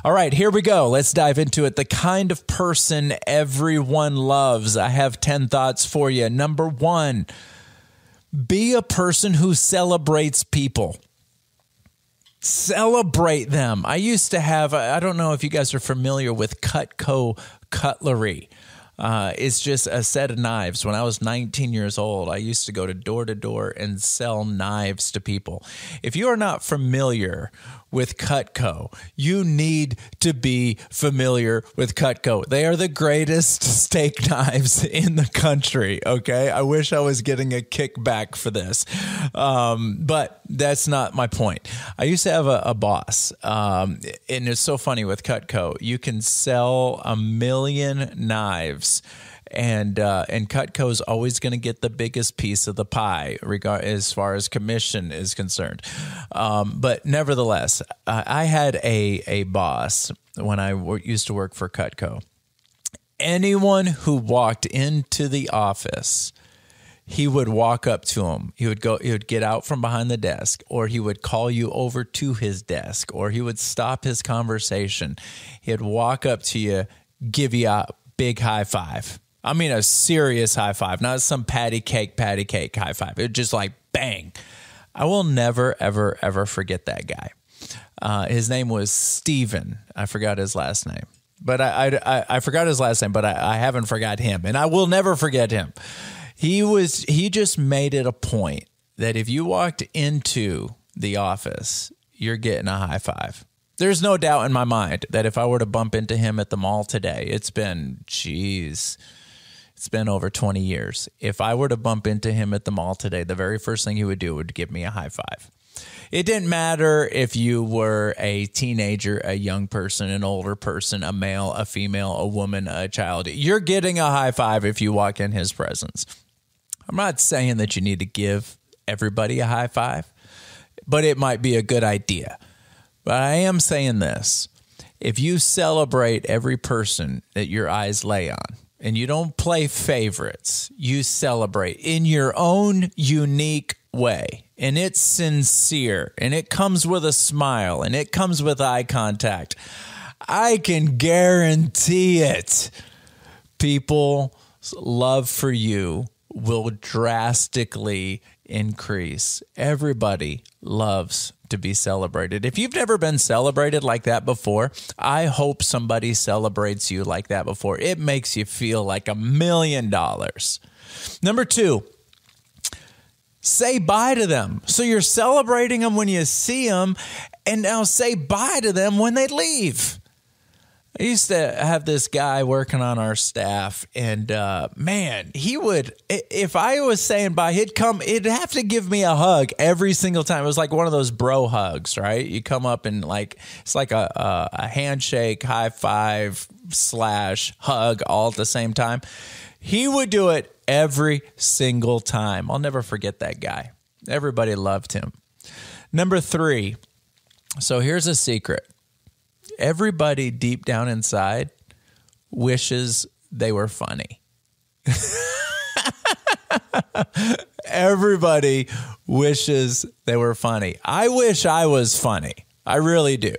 All right, here we go. Let's dive into it. The kind of person everyone loves. I have 10 thoughts for you. Number 1, be a person who celebrates people. Celebrate them. I used to have, I don't know if you guys are familiar with Cutco cutlery. It's just a set of knives. When I was 19 years old, I used to go door to door and sell knives to people. If you are not familiar with Cutco, you need to be familiar with Cutco. They are the greatest steak knives in the country, okay? I wish I was getting a kickback for this, but that's not my point. I used to have a boss, and it's so funny with Cutco. You can sell 1 million knives, and Cutco is always going to get the biggest piece of the pie, as far as commission is concerned. But nevertheless, I had a boss when I used to work for Cutco. Anyone who walked into the office, he would walk up to him. He would get out from behind the desk, or he would call you over to his desk, or he would stop his conversation. He'd walk up to you, give you a big high five. I mean, a serious high five, not some patty cake high five. It just like bang. I will never, ever, ever forget that guy. His name was Steven. I forgot his last name, but I forgot his last name, but I haven't forgot him, and I will never forget him. He just made it a point that if you walked into the office, you're getting a high five. There's no doubt in my mind that if I were to bump into him at the mall today, it's been over 20 years. If I were to bump into him at the mall today, the very first thing he would do would give me a high five. It didn't matter if you were a teenager, a young person, an older person, a male, a female, a woman, a child. You're getting a high five if you walk in his presence. I'm not saying that you need to give everybody a high five, but it might be a good idea. But I am saying this. If you celebrate every person that your eyes lay on, and you don't play favorites, you celebrate in your own unique way. And it's sincere, and it comes with a smile, and it comes with eye contact. I can guarantee it. People's love for you will drastically increase. Everybody loves to be celebrated. If you've never been celebrated like that before, I hope somebody celebrates you like that before. It makes you feel like $1 million. Number 2, say bye to them. So you're celebrating them when you see them, and now say bye to them when they leave. I used to have this guy working on our staff, and man, he would, if I was saying bye, he'd have to give me a hug every single time. It was like one of those bro hugs, right? You come up and it's like a handshake, high five / hug all at the same time. He would do it every single time. I'll never forget that guy. Everybody loved him. Number 3. So here's a secret. Everybody deep down inside wishes they were funny. Everybody wishes they were funny. I wish I was funny. I really do.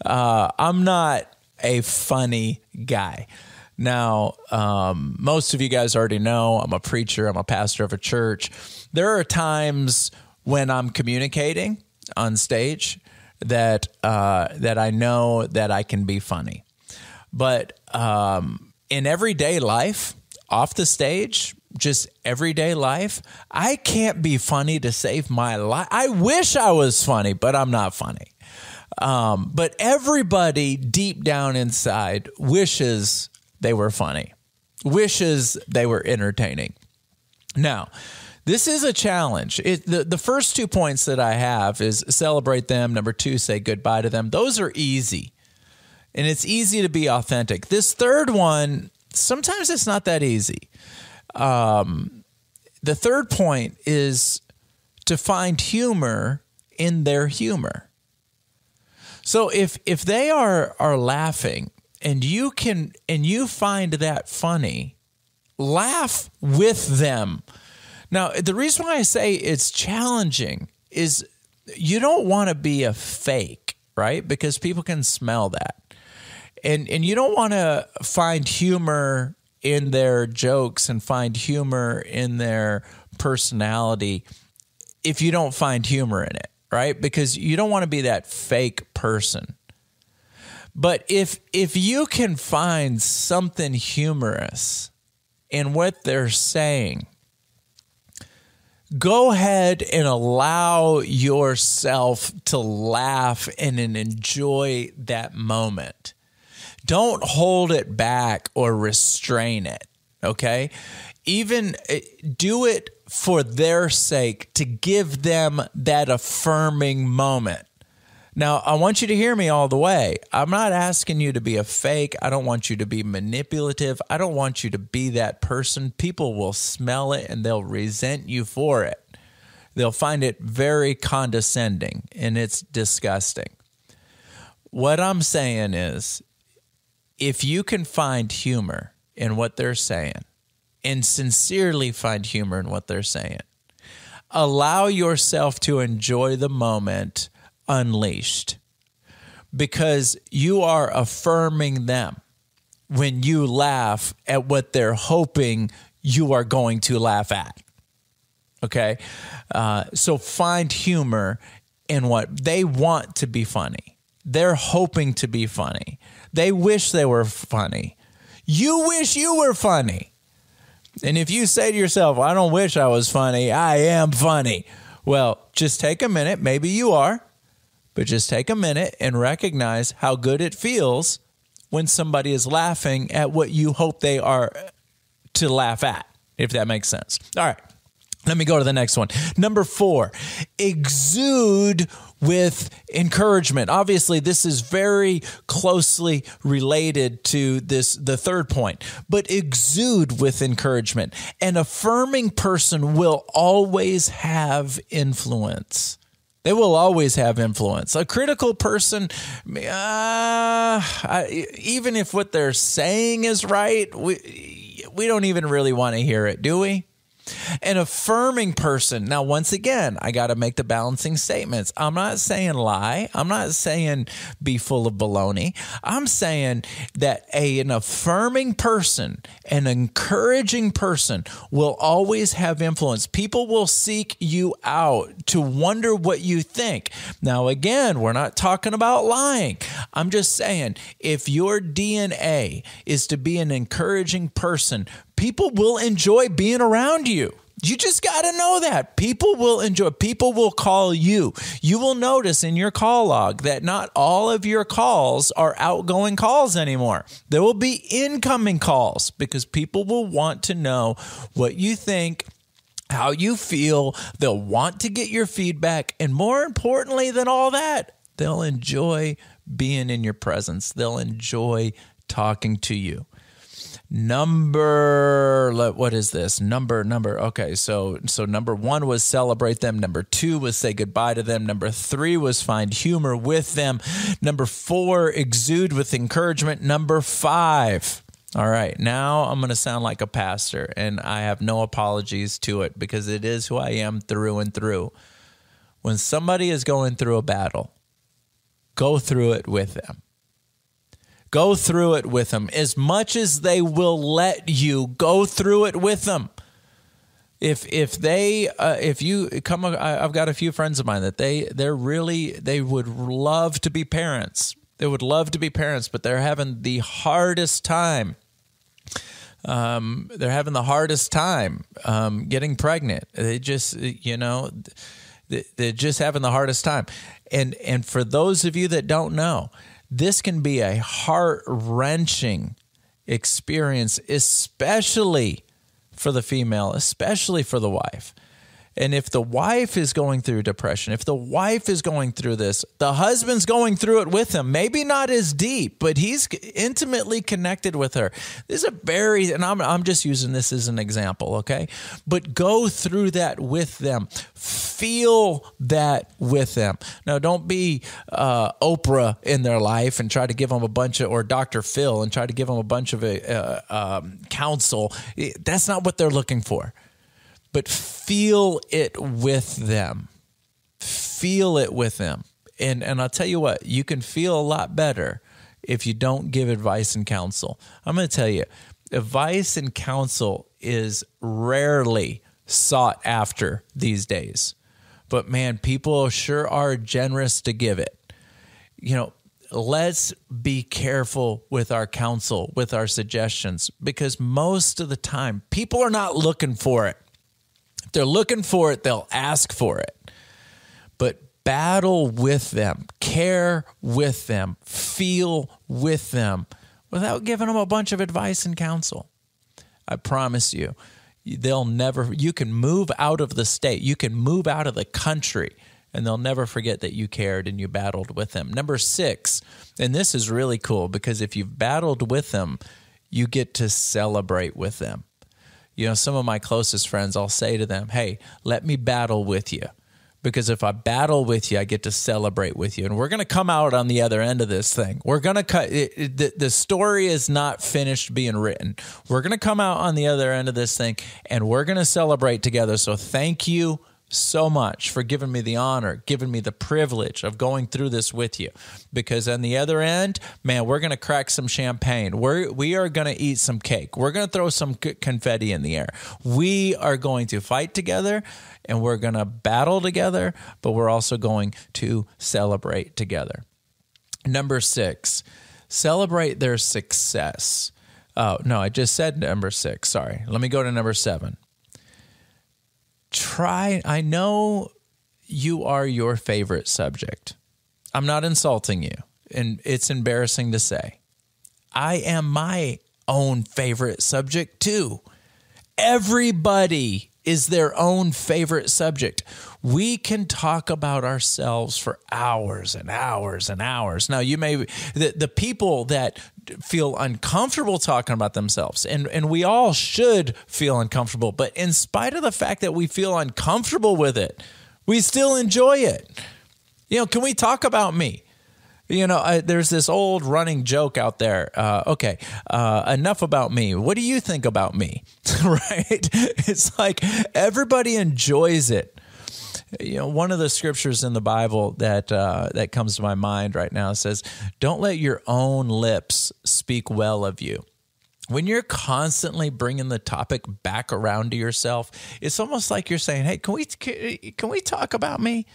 I'm not a funny guy. Now, most of you guys already know I'm a preacher. I'm a pastor of a church. There are times when I'm communicating on stage that I know that I can be funny. But in everyday life, off the stage, just everyday life, I can't be funny to save my life. I wish I was funny, but I'm not funny. But everybody deep down inside wishes they were funny, wishes they were entertaining. Now, this is a challenge. The first 2 points that I have is celebrate them. Number 2, say goodbye to them. Those are easy, and it's easy to be authentic. This third one, sometimes it's not that easy. The third point is to find humor in their humor. So if they are laughing and you find that funny, laugh with them. Now, the reason why I say it's challenging is you don't want to be a fake, right? Because people can smell that. And you don't want to find humor in their jokes and find humor in their personality if you don't find humor in it, right? Because you don't want to be that fake person. But if you can find something humorous in what they're saying, go ahead and allow yourself to laugh and enjoy that moment. Don't hold it back or restrain it, okay? Even do it for their sake, to give them that affirming moment. Now, I want you to hear me all the way. I'm not asking you to be a fake. I don't want you to be manipulative. I don't want you to be that person. People will smell it and they'll resent you for it. They'll find it very condescending and it's disgusting. What I'm saying is, if you can find humor in what they're saying and sincerely find humor in what they're saying, allow yourself to enjoy the moment unleashed, because you are affirming them when you laugh at what they're hoping you are going to laugh at. Okay? So find humor in what they want to be funny. They're hoping to be funny. They wish they were funny. You wish you were funny. And if you say to yourself, I don't wish I was funny, I am funny. Well, just take a minute. Maybe you are. But just take a minute and recognize how good it feels when somebody is laughing at what you hope they are to laugh at, if that makes sense. All right. Let me go to the next one. Number 4, exude with encouragement. Obviously, this is very closely related to the third point, but exude with encouragement. An affirming person will always have influence. They will always have influence. A critical person, even if what they're saying is right, we don't even really want to hear it, do we? An affirming person. Now, once again, I got to make the balancing statements. I'm not saying lie. I'm not saying be full of baloney. I'm saying that an affirming person, an encouraging person will always have influence. People will seek you out to wonder what you think. Now, again, we're not talking about lying. I'm just saying, if your DNA is to be an encouraging person, people will enjoy being around you. You just got to know that. People will enjoy. People will call you. You will notice in your call log that not all of your calls are outgoing calls anymore. There will be incoming calls because people will want to know what you think, how you feel. They'll want to get your feedback. And more importantly than all that, they'll enjoy being in your presence. They'll enjoy talking to you. What is this? Okay, so number 1 was celebrate them. Number 2 was say goodbye to them. Number 3 was find humor with them. Number 4, exude with encouragement. Number 5. All right, now I'm going to sound like a pastor, and I have no apologies to it because it is who I am through and through. When somebody is going through a battle, go through it with them. Go through it with them. As much as they will let you, go through it with them. If you come, I've got a few friends of mine that they would love to be parents. They would love to be parents, but they're having the hardest time. They're having the hardest time getting pregnant. They just, they're just having the hardest time. And for those of you that don't know, this can be a heart-wrenching experience, especially for the female, especially for the wife. And if the wife is going through depression, if the wife is going through this, the husband's going through it with him. Maybe not as deep, but he's intimately connected with her. This is and I'm just using this as an example, okay? But go through that with them. Feel that with them. Now, don't be Oprah in their life and try to give them or Dr. Phil and try to give them a bunch of counsel. That's not what they're looking for. But feel it with them. Feel it with them. And I'll tell you what, you can feel a lot better if you don't give advice and counsel. I'm going to tell you, advice and counsel is rarely sought after these days. But man, people sure are generous to give it. Let's be careful with our counsel, with our suggestions, because most of the time, people are not looking for it. If they're looking for it, they'll ask for it. But battle with them, care with them, feel with them without giving them a bunch of advice and counsel. I promise you, you can move out of the state, you can move out of the country, and they'll never forget that you cared and you battled with them. Number 6, and this is really cool because if you've battled with them, you get to celebrate with them. Some of my closest friends, I'll say to them, hey, let me battle with you. Because if I battle with you, I get to celebrate with you. And we're going to come out on the other end of this thing. We're going to cut the story is not finished being written. We're going to come out on the other end of this thing, and we're going to celebrate together. So thank you so much for giving me the honor, giving me the privilege of going through this with you. Because on the other end, man, we're going to crack some champagne. We are going to eat some cake. We're going to throw some confetti in the air. We are going to fight together, and we're going to battle together, but we're also going to celebrate together. Number 6, celebrate their success. Oh, no, I just said number 6. Sorry. Let me go to number 7. I know you are your favorite subject. I'm not insulting you, and it's embarrassing to say. I am my own favorite subject too. Everybody is their own favorite subject. We can talk about ourselves for hours and hours and hours. Now, the people that feel uncomfortable talking about themselves, and we all should feel uncomfortable, but in spite of the fact that we feel uncomfortable with it, we still enjoy it. Can we talk about me? There's this old running joke out there. Enough about me. What do you think about me? Right? It's like everybody enjoys it. One of the scriptures in the Bible that comes to my mind right now says, "Don't let your own lips speak well of you." When you're constantly bringing the topic back around to yourself, it's almost like you're saying, "Hey, can we talk about me?"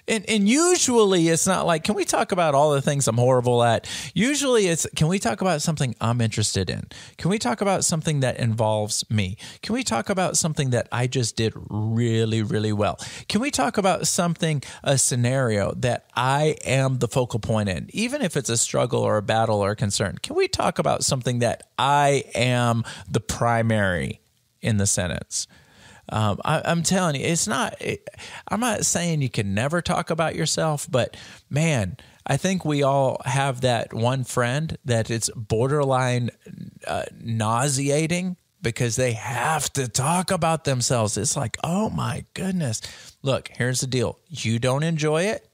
And usually it's not like, can we talk about all the things I'm horrible at? Usually it's, can we talk about something I'm interested in? Can we talk about something that involves me? Can we talk about something that I just did really, really well? Can we talk about a scenario that I am the focal point in? Even if it's a struggle or a battle or a concern, can we talk about something that I am the primary in the sentence? I'm telling you, I'm not saying you can never talk about yourself, but man, I think we all have that one friend that it's borderline nauseating because they have to talk about themselves. It's like, oh my goodness. Look, here's the deal. You don't enjoy it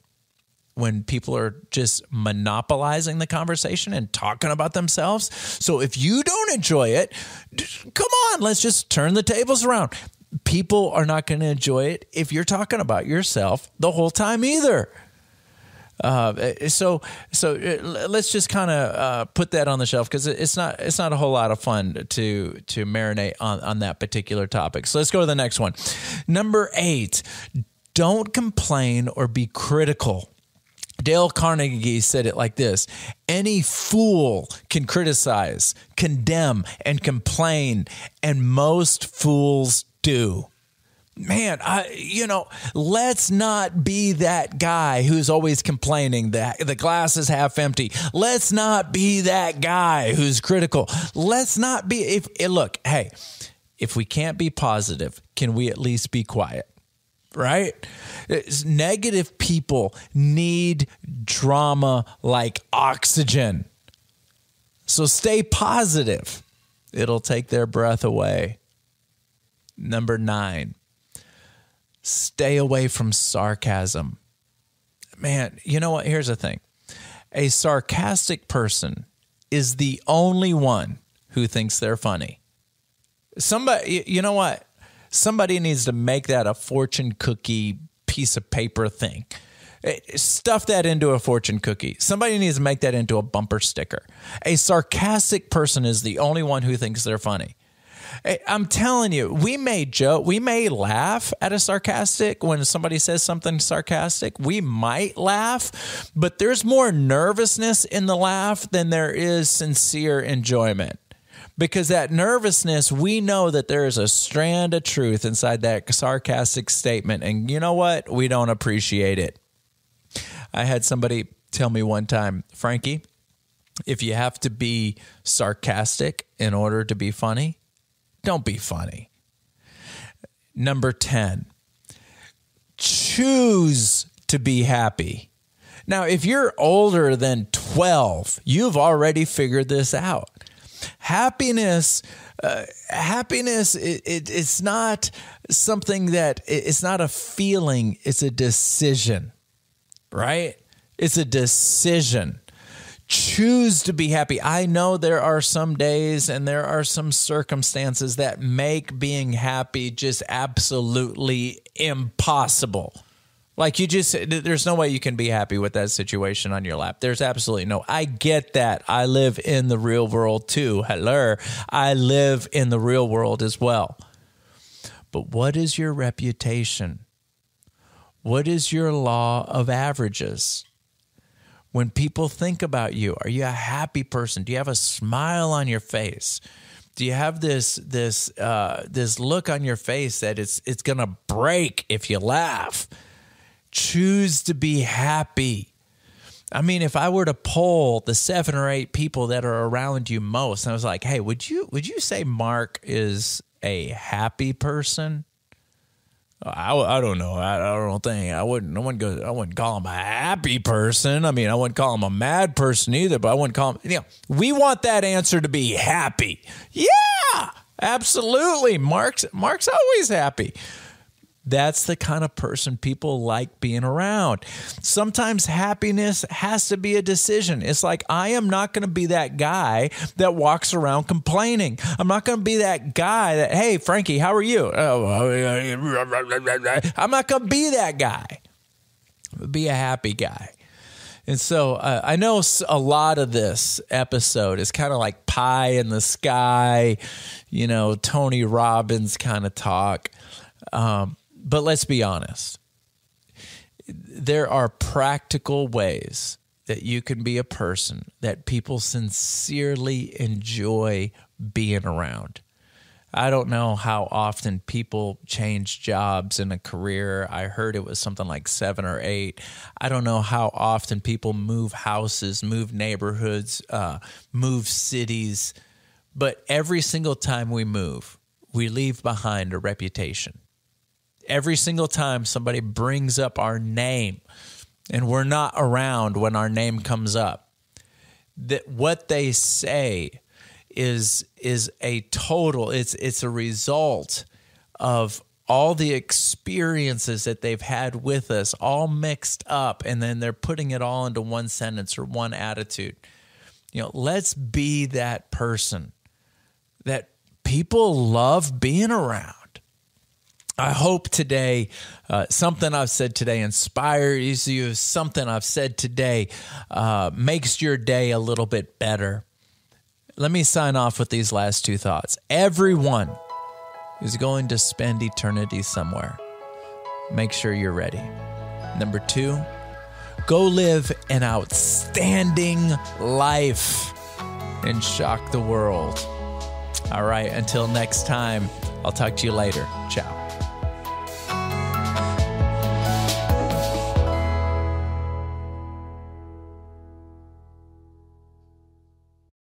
when people are just monopolizing the conversation and talking about themselves. So if you don't enjoy it, come on, let's just turn the tables around. People are not going to enjoy it if you're talking about yourself the whole time either. So let's just kind of put that on the shelf because it's not a whole lot of fun to marinate on that particular topic. So let's go to the next one. Number 8, don't complain or be critical. Dale Carnegie said it like this: any fool can criticize, condemn, and complain, and most fools do. Man, let's not be that guy who's always complaining that the glass is half empty. Let's not be that guy who's critical. Let's not be, if we can't be positive, can we at least be quiet? Right? Negative people need drama like oxygen. So stay positive. It'll take their breath away. Number 9, stay away from sarcasm. Man, you know what? Here's the thing. A sarcastic person is the only one who thinks they're funny. Somebody, you know what? Somebody needs to make that a fortune cookie piece of paper thing. Stuff that into a fortune cookie. Somebody needs to make that into a bumper sticker. A sarcastic person is the only one who thinks they're funny. I'm telling you, we may joke, we may laugh at a sarcastic when somebody says something sarcastic. We might laugh, but there's more nervousness in the laugh than there is sincere enjoyment. Because that nervousness, we know that there is a strand of truth inside that sarcastic statement. And you know what? We don't appreciate it. I had somebody tell me one time, Frankie, if you have to be sarcastic in order to be funny, don't be funny. Number 10, choose to be happy. Now, if you're older than 12, you've already figured this out. Happiness, it's not something that, it's not a feeling, it's a decision, right? It's a decision. Choose to be happy. I know there are some days and there are some circumstances that make being happy just absolutely impossible. Like there's no way you can be happy with that situation on your lap. There's absolutely no. I get that. I live in the real world too. Hello. I live in the real world as well. But what is your reputation? What is your law of averages? When people think about you, are you a happy person? Do you have a smile on your face? Do you have this look on your face that it's going to break if you laugh? Choose to be happy. I mean, if I were to poll the 7 or 8 people that are around you most, and I was like, hey, would you say Mark is a happy person? I don't know. I wouldn't call him a happy person. I mean, I wouldn't call him a mad person either, but I wouldn't call him, we want that answer to be happy. Yeah, absolutely. Mark's always happy. That's the kind of person people like being around. Sometimes happiness has to be a decision. It's like, I am not going to be that guy that walks around complaining. I'm not going to be that guy that, hey, Frankie, how are you? I'm not going to be that guy. I'm going to be a happy guy. And so I know a lot of this episode is kind of like pie in the sky, Tony Robbins kind of talk. But let's be honest. There are practical ways that you can be a person that people sincerely enjoy being around. I don't know how often people change jobs in a career. I heard it was something like 7 or 8. I don't know how often people move houses, move neighborhoods, move cities. But every single time we move, we leave behind a reputation. Every single time somebody brings up our name and we're not around when our name comes up, that what they say is a total, it's a result of all the experiences that they've had with us, all mixed up, and then they're putting it all into one sentence or one attitude. Let's be that person that people love being around. I hope today, something I've said today inspires you. Something I've said today makes your day a little bit better. Let me sign off with these last 2 thoughts. Everyone is going to spend eternity somewhere. Make sure you're ready. Number 2, go live an outstanding life and shock the world. All right, until next time, I'll talk to you later. Ciao.